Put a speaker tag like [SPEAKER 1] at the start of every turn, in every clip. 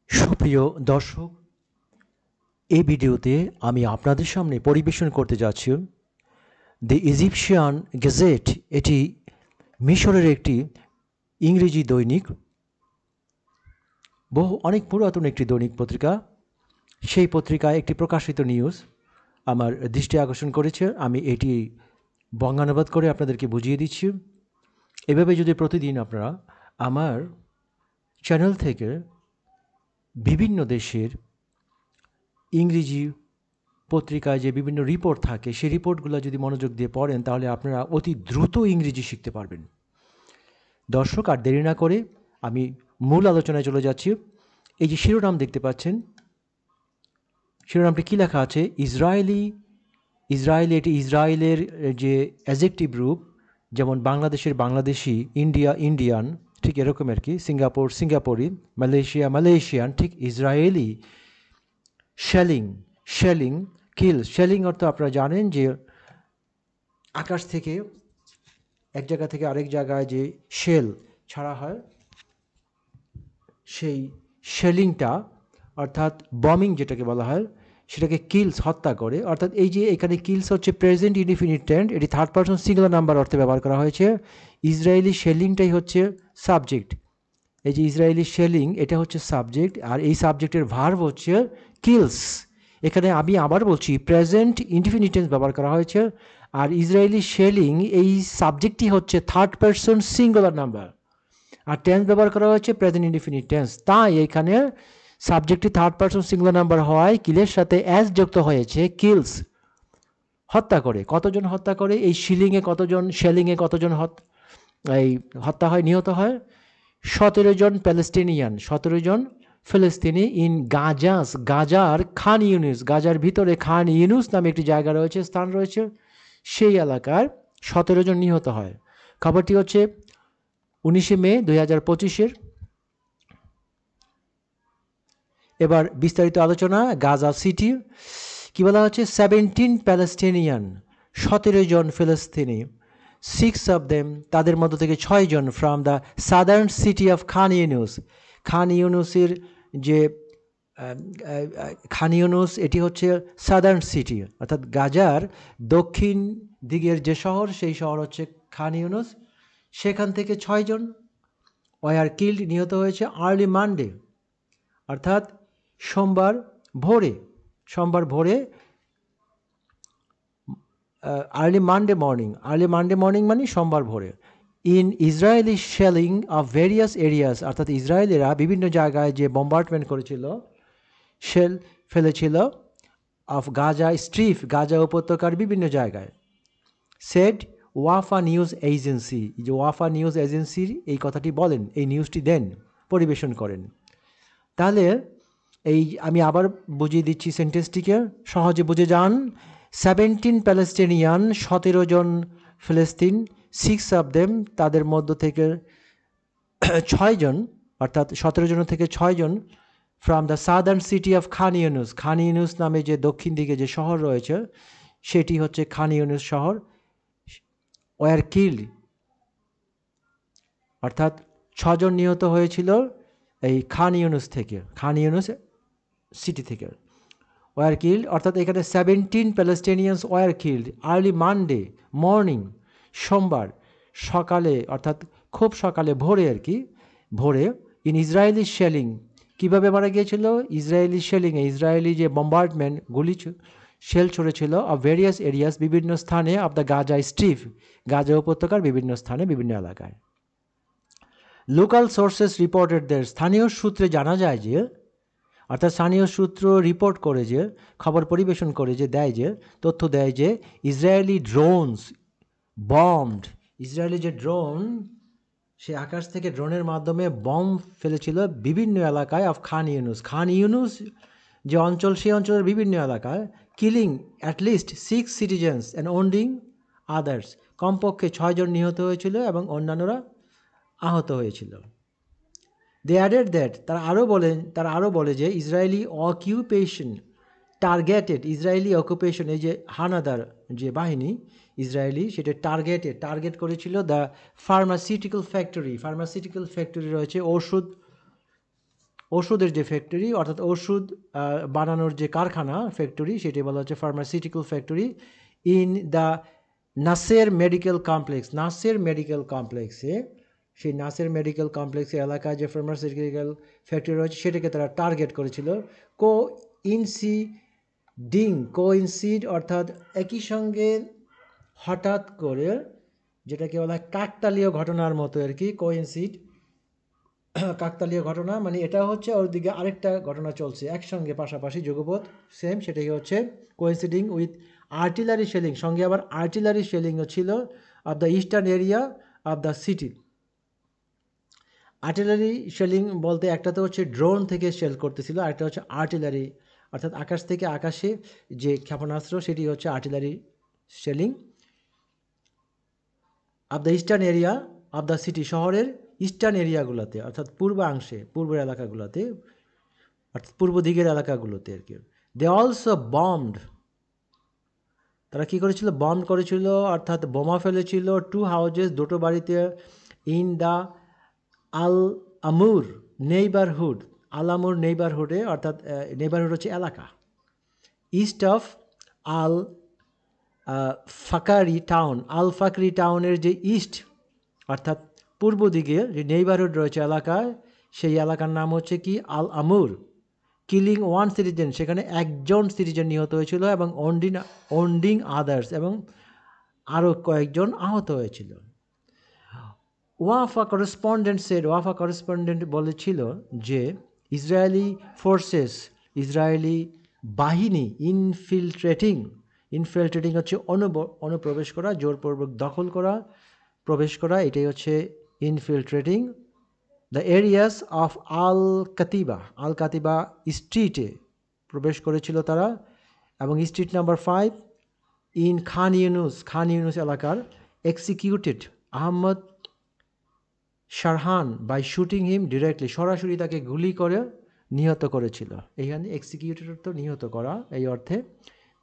[SPEAKER 1] সুপ্রিয় দর্শক, এই ভিডিওতে আমি আপনাদের সামনে পরিবেশন করতে যাচ্ছি দি ইজিপশিয়ান গেজেট। এটি মিশরের একটি ইংরেজি দৈনিক, অনেক পুরাতন একটি দৈনিক পত্রিকা। সেই পত্রিকায় একটি প্রকাশিত নিউজ আমার দৃষ্টি আকর্ষণ করেছে। আমি এটি বঙ্গানুবাদ করে আপনাদেরকে বুঝিয়ে দিচ্ছি। এভাবে যদি প্রতিদিন আপনারা আমার চ্যানেল থেকে বিভিন্ন দেশের ইংরেজি পত্রিকায় যে বিভিন্ন রিপোর্ট থাকে, সেই রিপোর্টগুলো যদি মনোযোগ দিয়ে পড়েন, তাহলে আপনারা অতি দ্রুত ইংরেজি শিখতে পারবেন। দর্শক, আর দেরি না করে আমি মূল আলোচনায় চলে যাচ্ছি। এই যে শিরোনাম দেখতে পাচ্ছেন, শিরোনামটি কী লেখা আছে? ইসরায়েলি। এটি ইসরায়েলের যে অ্যাজেক্টিভ রূপ, যেমন বাংলাদেশের বাংলাদেশি, ইন্ডিয়া ইন্ডিয়ান, ঠিক এরকম আর কি। সিঙ্গাপুর সিঙ্গাপুরি, মালয়েশিয়া মালয়েশিয়ান, ঠিক ইসরায়েলি। শেলিং, কিল। শেলিং অর্থ আপনারা জানেন যে আকাশ থেকে এক জায়গা থেকে আরেক জায়গায় যে শেল ছাড়া হয়, সেই শেলিংটা অর্থাৎ বমিং যেটাকে বলা হয়, সেটাকে কিলস, হত্যা করে। অর্থাৎ এই যে এখানে কিলস হচ্ছে প্রেজেন্ট ইনডিফিনিট টেন্স, এটি থার্ড পারসন সিঙ্গুলার নাম্বার অর্থে ব্যবহার করা হয়েছে। ইসরায়েলি শেলিংটাই হচ্ছে সাবজেক্ট। এই যে ইসরায়েলি শেলিং, এটা হচ্ছে সাবজেক্ট, আর এই সাবজেক্টের ভার্ব হচ্ছে কিলস। এখানে আমি আবার বলছি, প্রেজেন্ট ইনডিফিনিট টেন্স ব্যবহার করা হয়েছে, আর ইসরায়েলি শেলিং এই সাবজেক্টটি হচ্ছে থার্ড পারসন সিঙ্গুলার নাম্বার, আর টেন্স ব্যবহার করা হয়েছে প্রেজেন্ট ইনডিফিনিট টেন্স। তাই এখানে সাবজেক্টটি থার্ড পারসন সিঙ্গুলার নাম্বার হওয়ায় কিলের সাথে অ্যাস যুক্ত হয়েছে, কিলস, হত্যা করে। কতজন হত্যা করে? এই শেলিংয়ে কতজন এই হত্যা হয়, নিহত হয়? 17 জন প্যালেস্টিনিয়ান, 17 জন ফিলিস্তিনি ইন গাজার খান ইউনুস, গাজার ভিতরে খান ইউনুস নামে একটি জায়গা রয়েছে, স্থান রয়েছে, সেই এলাকার 17 জন নিহত হয়। খবরটি হচ্ছে 19 মে 2025-এর। এবার বিস্তারিত আলোচনা। গাজা সিটি কি বলা হচ্ছে? 17 প্যালেস্টিনিয়ান, 17 জন ফিলিস্তিনি, 6 অফ দেম, তাদের মধ্য থেকে 6 জন, from the southern city of Khan Younis. Khan ইউনুসের যে খান ইউনুস, এটি হচ্ছে সাদার্ন সিটি, অর্থাৎ গাজার দক্ষিণ দিকের যে শহর, সেই শহর হচ্ছে খান ইউনুস। সেখান থেকে 6 জন ওয়ার কিল্ড, নিহত হয়েছে আর্লি মানডে, অর্থাৎ সোমবার ভোরে আর্লি মানডে মর্নিং মানে সোমবার ভোরে। In Israeli shelling of various areas, অর্থাৎ ইসরায়েলিরা বিভিন্ন জায়গায় যে বম্বার্ডমেন্ট করেছিল, শেল ফেলেছিল, অফ গাজা স্ট্রিপ, গাজা উপত্যকার বিভিন্ন জায়গায়। সেড ওয়াফা নিউজ এজেন্সি, যে ওয়াফা নিউজ এজেন্সির এই কথাটি বলেন, এই নিউজটি দেন, পরিবেশন করেন। তাহলে এই আমি আবার বুঝিয়ে দিচ্ছি সেন্টেন্সটিকে, সহজে বুঝে যান। 17 প্যালেস্টিনিয়ান, 17 জন ফিলিস্তিন, 6 অফ দেম, তাদের মধ্য থেকে 6 জন, অর্থাৎ 17 জন থেকে 6 জন, from the southern city of Khan Younis নামে যে দক্ষিণ দিকে যে শহর রয়েছে, সেটি হচ্ছে খান ইউনুস শহর। ওয়ার কিল্ড, অর্থাৎ 6 জন নিহত হয়েছিল এই খান ইউনুস সিটি থেকে। ওয়ার কিল্ড, অর্থাৎ এখানে 17 Palestinians were killed early Monday morning, সোমবার সকালে, অর্থাৎ খুব সকালে, ভোরে আর কি, ভোরে। ইন ইসরায়েলি শেলিং, কীভাবে মারা গিয়েছিল? ইসরায়েলি শেলিংয়ে, ইসরায়েলি যে বম্বার্ডমেন্ট, গুলি শেল ছড়েছিল, অফ ভেরিয়াস এরিয়াস, বিভিন্ন স্থানে, of the Gaza strip, Gaza উপত্যকার বিভিন্ন স্থানে, বিভিন্ন এলাকায়। লোকাল সোর্সেস রিপোর্টেড দের, স্থানীয় সূত্রে জানা যায় যে, অর্থাৎ স্থানীয় সূত্র রিপোর্ট করে, যে খবর পরিবেশন করে, যে দেয়, যে তথ্য দেয়, যে ইসরায়েলি ড্রোনস বম্বড, ইসরায়েলি যে ড্রোন, সে আকাশ থেকে ড্রোনের মাধ্যমে বম্ব ফেলেছিল বিভিন্ন এলাকায় অফ খান ইউনুস যে অঞ্চল, সেই অঞ্চলের বিভিন্ন এলাকায়, killing at least 6 citizens and wounding others, কমপক্ষে 6 জন নিহত হয়েছিল এবং অন্যান্যরা আহত হয়েছিল। দে অ্যাডেড দ্যাট, তারা আরও বলে যে ইসরায়েলি অকিউপেশন ইসরায়েলি অকুপেশন, এই যে হানাদার যে বাহিনী ইসরায়েলি, সেটা টার্গেট করেছিল দ্য ফার্মাসিউটিক্যাল ফ্যাক্টরি রয়েছে, ওষুধ ওষুধের যে ফ্যাক্টরি অর্থাৎ ওষুধ বানানোর যে কারখানা ফ্যাক্টরি সেটি বলা হচ্ছে pharmaceutical factory in the Nasser medical complex. Nasser medical কমপ্লেক্সে, সেই নাসের মেডিকেল কমপ্লেক্সের এলাকায় যে ফার্মাসিউটিক্যাল ফ্যাক্টরি রয়েছে সেটাকে তারা টার্গেট করেছিল। কোইনসিড অর্থাৎ একই সঙ্গে হঠাৎ করে, যেটাকে বলা হয় কাকতালীয় ঘটনার মতো আর কি। কোইনসিড কাকতালীয় ঘটনা মানে এটা হচ্ছে ওর দিকে আরেকটা ঘটনা চলছে একসঙ্গে পাশাপাশি যুগপৎ সেম, সেটাই হচ্ছে কোইন্সিডিং উইথ আর্টিলারি শেলিং, সঙ্গে আবার আর্টিলারি শেলিংও ছিল of the eastern area of the city. Artillery shelling বলতে একটা তো হচ্ছে ড্রোন থেকে শেল করতেছিল, আরেকটা হচ্ছে আর্টিলারি অর্থাৎ আকাশ থেকে আকাশে যে ক্ষেপণাস্ত্র, সেটি হচ্ছে artillery shelling of the eastern area of the city, শহরের ইস্টার্ন এরিয়াগুলোতে অর্থাৎ পূর্বাংশে, পূর্বের এলাকাগুলোতে অর্থাৎ পূর্ব দিকের এলাকাগুলোতে আর কি। দে অলসো বম্বড, তারা কী করেছিল, বম্ব করেছিল অর্থাৎ বোমা ফেলেছিল টু হাউজেস, দুটো বাড়িতে, ইন দ্য আল আমুর নেইবারহুড, আল আমুর নেইবারহুডে অর্থাৎ নেইবারহুড হচ্ছে এলাকা, ইস্ট অফ আল ফাকারি টাউন, আল ফাকরি টাউনের যে ইস্ট অর্থাৎ পূর্ব দিকে যে নেইবারহুড রয়েছে এলাকায়, সেই এলাকার নাম হচ্ছে কি আল আমুর। কিলিং ওয়ান সিটিজেন, সেখানে একজন সিটিজেন নিহত হয়েছিল এবং ওন্ডিং আদার্স, এবং আরও কয়েকজন আহত হয়েছিল। ওয়াফা করেসপন্ডেন্ট বলেছিল যে ইসরায়েলি ফোর্সেস, ইসরায়েলি বাহিনী ইনফিল্ট্রেটিং হচ্ছে অনুপ্রবেশ করা, জোরপূর্বক দখল করা, প্রবেশ করা, এটাই হচ্ছে infiltrating the areas of Al Katiba স্ট্রিটে প্রবেশ করেছিল তারা, এবং street number 5 in Khan Younis এলাকার executed Ahmed Sharhan by shooting him directly, সরাসরি তাকে গুলি করে নিহত করেছিল। এইখানে এক্সিকিউটেড তো নিহত করা, এই অর্থে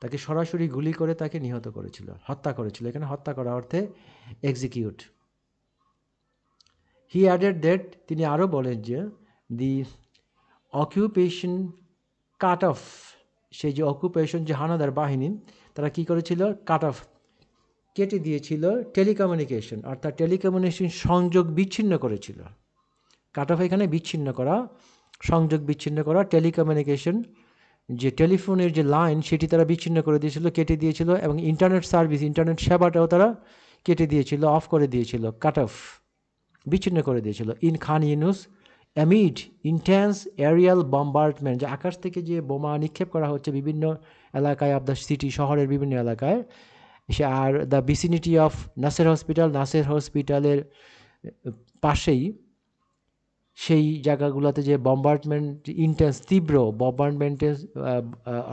[SPEAKER 1] তাকে সরাসরি গুলি করে তাকে নিহত করেছিল, হত্যা করেছিল। এখানে হত্যা করা অর্থে এক্সিকিউট। হি অ্যাডেড দ্যাট, তিনি আরও বলেন যে দি অকুপেশন কাট অফ, সেই যে অকুপেশন যে হানাদার বাহিনী তারা কি করেছিল, কাট অফ কেটে দিয়েছিল টেলিকমিউনিকেশন, অর্থাৎ টেলিকমিউনিকেশন সংযোগ বিচ্ছিন্ন করেছিল। কাট অফ এখানে বিচ্ছিন্ন করা, সংযোগ বিচ্ছিন্ন করা, টেলিকমিউনিকেশন যে টেলিফোনের যে লাইন সেটি তারা বিচ্ছিন্ন করে দিয়েছিল, কেটে দিয়েছিল, এবং ইন্টারনেট সার্ভিস, ইন্টারনেট সেবাটাও তারা কেটে দিয়েছিল, অফ করে দিয়েছিল, কাট অফ বিচ্ছিন্ন করে দিয়েছিল। In Khan Younis amid intense aerial bombardment, যে আকাশ থেকে যে বোমা নিক্ষেপ করা হচ্ছে বিভিন্ন এলাকায় অফ দ্য সিটি, শহরের বিভিন্ন এলাকায়, আর দ্য ভিসিনিটি অফ নাসের হসপিটালের পাশেই সেই জায়গাগুলোতে যে বম্বার্ডমেন্ট ইন্টেন্স তীব্র বম্বার্ডমেন্টের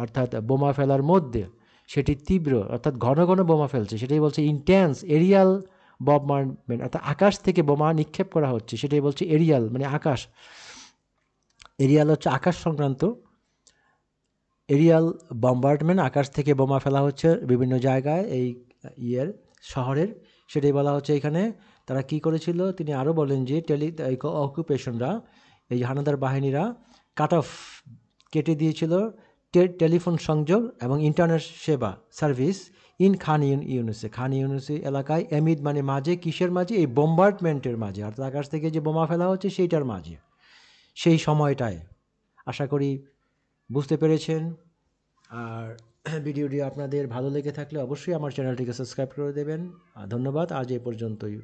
[SPEAKER 1] অর্থাৎ বোমা ফেলার মধ্যে সেটি তীব্র অর্থাৎ ঘন ঘন বোমা ফেলছে, সেটাই বলছে ইন্টেন্স এরিয়াল বম্বার্ডমেন্ট, অর্থাৎ আকাশ থেকে বোমা নিক্ষেপ করা হচ্ছে, সেটাই বলছে এরিয়াল মানে আকাশ। এরিয়াল হচ্ছে আকাশ সংক্রান্ত, এরিয়াল বম্বার্ডমেন্ট আকাশ থেকে বোমা ফেলা হচ্ছে বিভিন্ন জায়গায় এই শহরের, সেটাই বলা হচ্ছে এখানে। তারা কি করেছিল তিনি আরও বলেন যে অকুপেশনরা, এই হানাদার বাহিনীরা কাট অফ কেটে দিয়েছিল টেলিফোন সংযোগ এবং ইন্টারনেট সেবা সার্ভিস ইন খান ইউনুসে এলাকায়, এমিদ মানে মাঝে, কিসের মাঝে, এই বোম্বার্ডমেন্টের মাঝে, অর্থাৎ আকাশ থেকে যে বোমা ফেলা হচ্ছে সেইটার মাঝে, সেই সময়টায়। আশা করি বুঝতে পেরেছেন। আর ভিডিওটি আপনাদের ভালো লেগে থাকলে অবশ্যই আমার চ্যানেলটিকে সাবস্ক্রাইব করে দেবেন। ধন্যবাদ, আজ এই পর্যন্তই।